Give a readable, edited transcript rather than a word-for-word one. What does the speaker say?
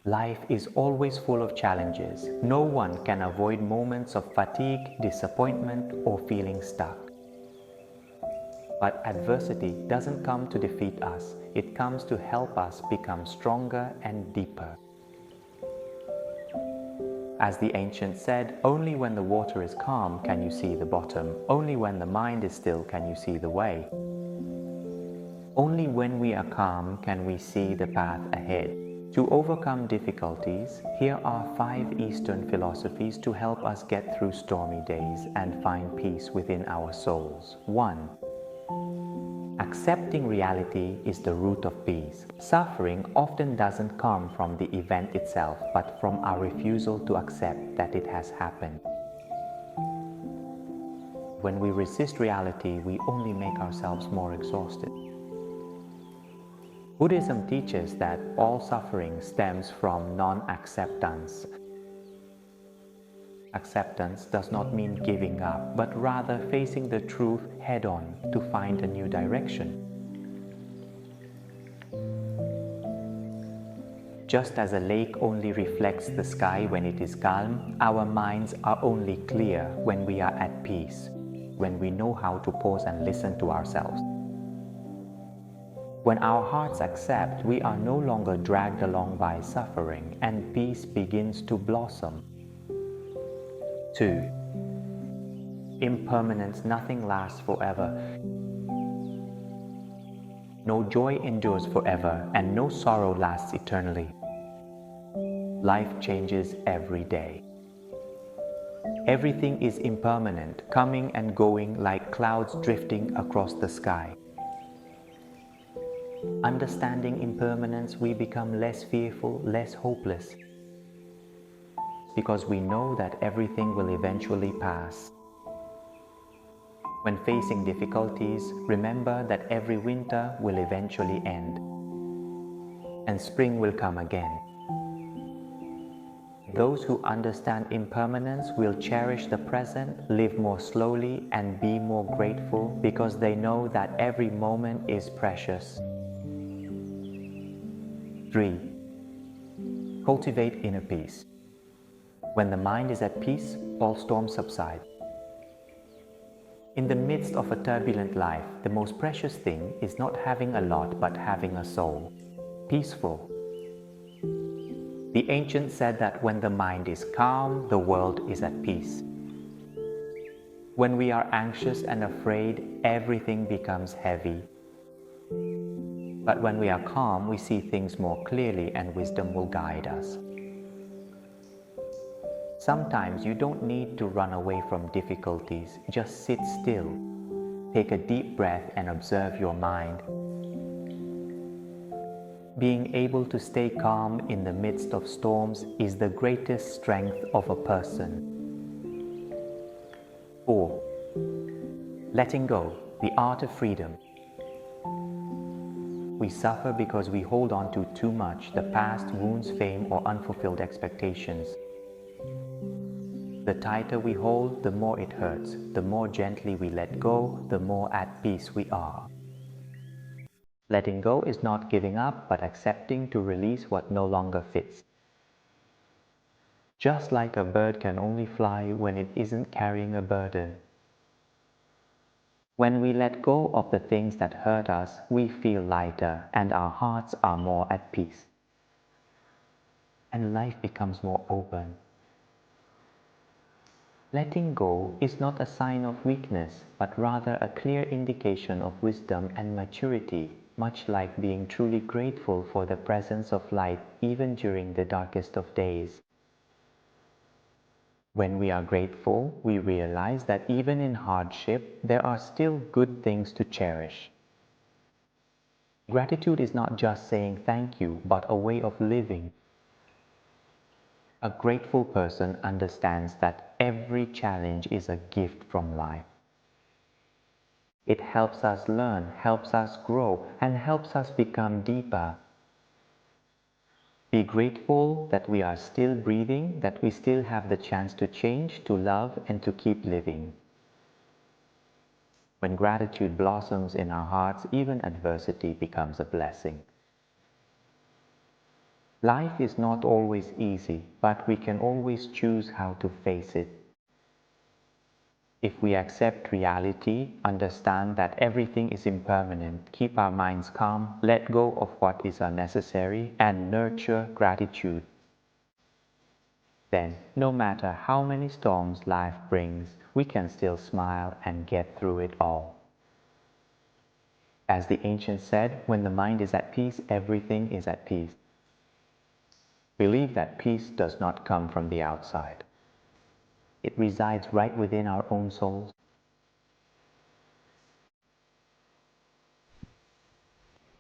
Life is always full of challenges. No one can avoid moments of fatigue, disappointment, or feeling stuck. But adversity doesn't come to defeat us. It comes to help us become stronger and deeper. As the ancients said, only when the water is calm can you see the bottom. Only when the mind is still can you see the way. Only when we are calm can we see the path ahead. To overcome difficulties, here are 5 Eastern philosophies to help us get through stormy days and find peace within our souls. 1. Accepting reality is the root of peace. Suffering often doesn't come from the event itself, but from our refusal to accept that it has happened. When we resist reality, we only make ourselves more exhausted. Buddhism teaches that all suffering stems from non-acceptance. Acceptance does not mean giving up, but rather facing the truth head-on to find a new direction. Just as a lake only reflects the sky when it is calm, our minds are only clear when we are at peace, when we know how to pause and listen to ourselves. When our hearts accept, we are no longer dragged along by suffering, and peace begins to blossom. 2. Impermanence. Nothing lasts forever. No joy endures forever, and no sorrow lasts eternally. Life changes every day. Everything is impermanent, coming and going like clouds drifting across the sky. Understanding impermanence, we become less fearful, less hopeless, because we know that everything will eventually pass. When facing difficulties, remember that every winter will eventually end, and spring will come again. Those who understand impermanence will cherish the present, live more slowly, and be more grateful because they know that every moment is precious. 3. Cultivate inner peace. When the mind is at peace, all storms subside. In the midst of a turbulent life, the most precious thing is not having a lot but having a soul, peaceful. The ancients said that when the mind is calm, the world is at peace. When we are anxious and afraid, everything becomes heavy. But when we are calm, we see things more clearly and wisdom will guide us. Sometimes you don't need to run away from difficulties, just sit still. Take a deep breath and observe your mind. Being able to stay calm in the midst of storms is the greatest strength of a person. 4. Letting go, the art of freedom. We suffer because we hold on to too much, the past, wounds, fame, or unfulfilled expectations. The tighter we hold, the more it hurts. The more gently we let go, the more at peace we are. Letting go is not giving up, but accepting to release what no longer fits. Just like a bird can only fly when it isn't carrying a burden. When we let go of the things that hurt us, we feel lighter and our hearts are more at peace. And life becomes more open. Letting go is not a sign of weakness, but rather a clear indication of wisdom and maturity, much like being truly grateful for the presence of light even during the darkest of days. When we are grateful, we realize that even in hardship, there are still good things to cherish. Gratitude is not just saying thank you, but a way of living. A grateful person understands that every challenge is a gift from life. It helps us learn, helps us grow, and helps us become deeper. Be grateful that we are still breathing, that we still have the chance to change, to love, and to keep living. When gratitude blossoms in our hearts, even adversity becomes a blessing. Life is not always easy, but we can always choose how to face it. If we accept reality, understand that everything is impermanent, keep our minds calm, let go of what is unnecessary, and nurture gratitude, then no matter how many storms life brings, we can still smile and get through it all. As the ancients said, when the mind is at peace, everything is at peace. Believe that peace does not come from the outside. It resides right within our own souls.